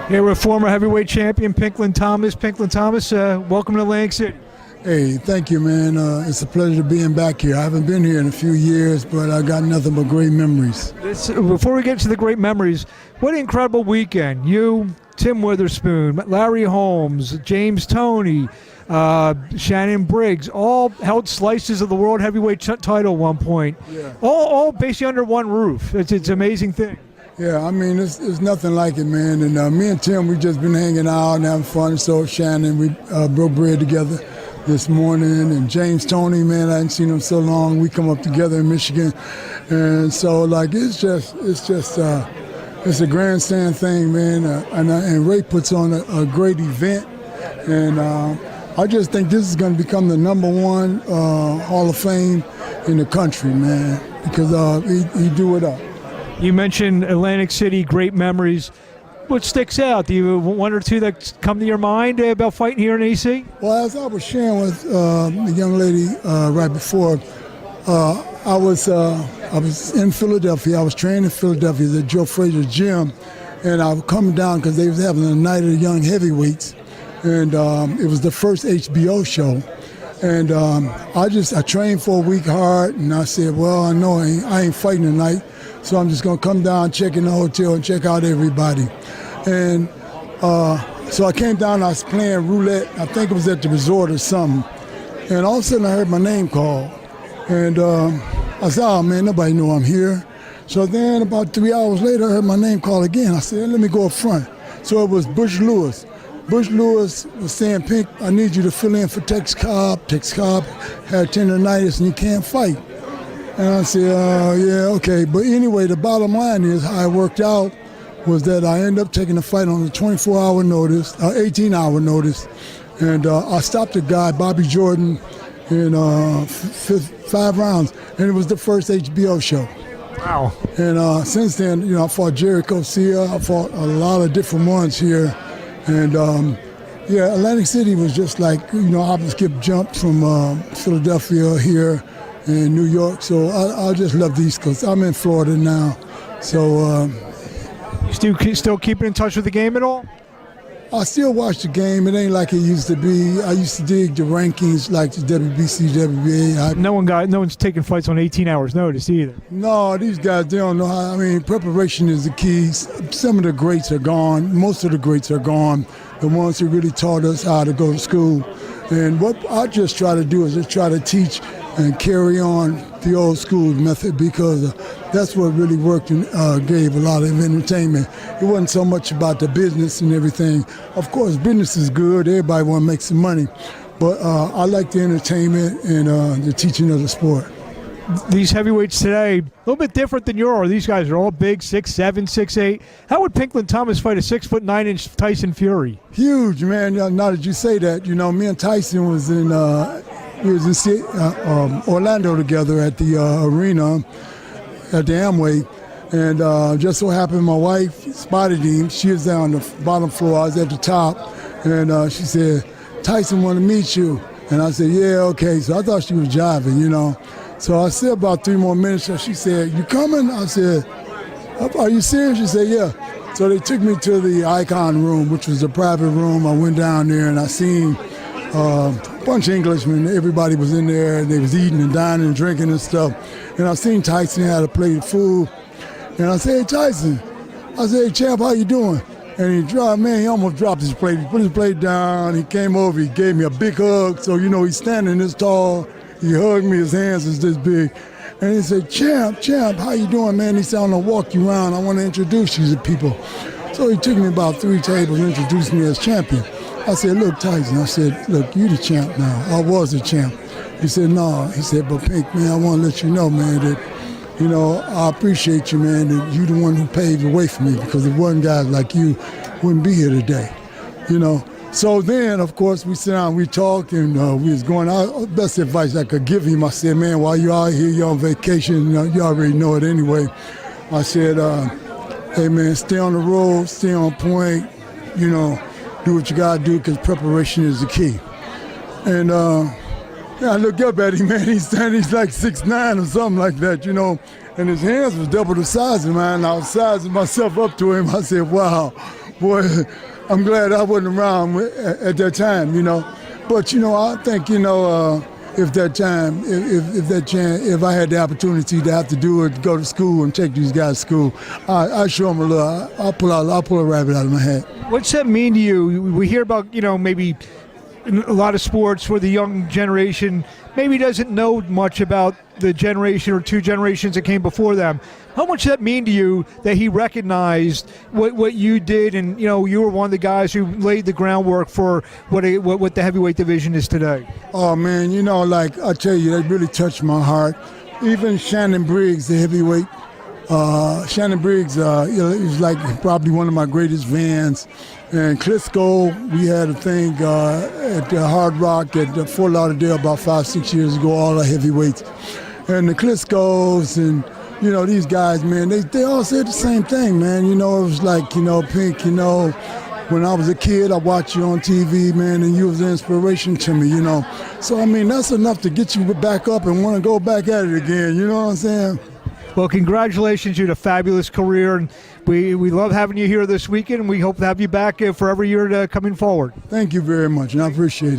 Here with former heavyweight champion Pinklon Thomas. Pinklon Thomas, welcome to Atlantic City. Hey, thank you, man. It's a pleasure being back here. I haven't been here in a few years, but I got nothing but great memories. Before we get to the great memories, what an incredible weekend. You, Tim Witherspoon, Larry Holmes, James Toney, Shannon Briggs, all held slices of the world heavyweight title at one point. Yeah. All basically under one roof. It's an amazing thing. Yeah, I mean, it's nothing like it, man. And me and Tim, we just been hanging out and having fun. So Shannon, we broke bread together this morning. And James Toney, man, I hadn't seen him so long. We come up together in Michigan. And so, like, it's a grandstand thing, man. And Ray puts on a great event. And I just think this is going to become the #1 Hall of Fame in the country, man, because he do it up. You mentioned Atlantic City, great memories. What sticks out? Do you have one or two that come to your mind about fighting here in AC? Well, as I was sharing with the young lady right before, I was in Philadelphia. I was training in Philadelphia at Joe Frazier's gym, and I was coming down because they was having a night of the young heavyweights, and it was the first HBO show. And I trained for a week hard, and I said, well, I know I ain't fighting tonight, so I'm just going to come down, check in the hotel, and check out everybody. And so I came down, I was playing roulette. I think it was at the resort or something. And all of a sudden I heard my name called. And I said, oh, man, nobody know I'm here. So then about 3 hours later, I heard my name called again. I said, let me go up front. So it was Bush Lewis. Bush Lewis was saying, Pink, I need you to fill in for Tex Cobb. Tex Cobb had tendonitis and he can't fight. And I said, yeah, okay. But anyway, the bottom line is how it worked out was that I ended up taking the fight on a 24-hour notice, 18-hour notice. And I stopped the guy, Bobby Jordan, in 5 rounds. And it was the first HBO show. Wow. And since then, I fought Jerry Garcia. I fought a lot of different ones here. And yeah, Atlantic City was just like, I was skip jump from Philadelphia here in New York. So I just love the East Coast. I'm in Florida now. So you still keeping in touch with the game at all? I still watch the game. It ain't like it used to be. I used to dig the rankings like the WBC, WBA. No one's taking fights on 18 hours notice either. No, these guys, they don't know how. I mean, preparation is the key. Some of the greats are gone. Most of the greats are gone. The ones who really taught us how to go to school. And what I just try to do is just try to teach and carry on the old school method, because that's what really worked and gave a lot of entertainment. It wasn't so much about the business and everything. Of course, business is good. Everybody want to make some money. But I like the entertainment and the teaching of the sport. These heavyweights today, a little bit different than yours. These guys are all big, 6'7", 6'8". How would Pinklon Thomas fight a 6'9" Tyson Fury? Huge, man. Now that you say that, me and Tyson was in Orlando together at the arena at the Amway, and just so happened my wife spotted him. She was down on the bottom floor, I was at the top, and she said, Tyson want to meet you. And I said, yeah, okay. So I thought she was jiving, So I said about 3 more minutes, so she said, you coming? I said, are you serious? She said, yeah. So they took me to the Icon room, which was a private room. I went down there and I seen a bunch of Englishmen. Everybody was in there, and they was eating and dining and drinking and stuff. And I seen Tyson had a plate of food. And I said, hey, Tyson. I said, hey, champ, how you doing? And he almost dropped his plate. He put his plate down. He came over. He gave me a big hug. So, he's standing this tall. He hugged me. His hands is this big. And he said, champ, how you doing, man? He said, I'm going to walk you around. I want to introduce you to people. So he took me about 3 tables and introduced me as champion. I said, look, Tyson. I said, look, you the champ now. I was the champ. He said, no. He said, but Pink, man, I want to let you know, man, that, I appreciate you, man, that you the one who paved the way for me, because if it wasn't guys like you, wouldn't be here today, So then, of course, we sat down, we talked, and we was going out. Best advice I could give him, I said, man, while you're out here, you're on vacation, you already know it anyway. I said, hey, man, stay on the road, stay on point, do what you got to do, because preparation is the key. And I looked up at him, man, he's like 6'9" or something like that, and his hands was double the size of mine. I was sizing myself up to him. I said, wow, boy, I'm glad I wasn't around at that time, you know. But, you know, I think, you know, if I had the opportunity to have to do it, go to school and take these guys to school, I show them a little. I'll pull a rabbit out of my hat. What's that mean to you? We hear about, you know, maybe in a lot of sports where the young generation maybe doesn't know much about the generation or two generations that came before them. How much does that mean to you that he recognized what you did, and you know you were one of the guys who laid the groundwork for what the heavyweight division is today? Oh man, you know, like I tell you, that really touched my heart. Even Shannon Briggs, the heavyweight. Shannon Briggs, you know, he's like probably one of my greatest fans. And Klitschko, we had a thing at the Hard Rock at Fort Lauderdale about 5-6 years ago, all the heavyweights. And the Klitschkos and, you know, these guys, man, they all said the same thing, man. You know, it was like, you know, Pink, you know, when I was a kid, I watched you on TV, man, and you was an inspiration to me, you know. So, I mean, that's enough to get you back up and want to go back at it again, you know what I'm saying? Well, congratulations. You had a fabulous career, and we love having you here this weekend, and we hope to have you back for every year coming forward. Thank you very much, and I appreciate it.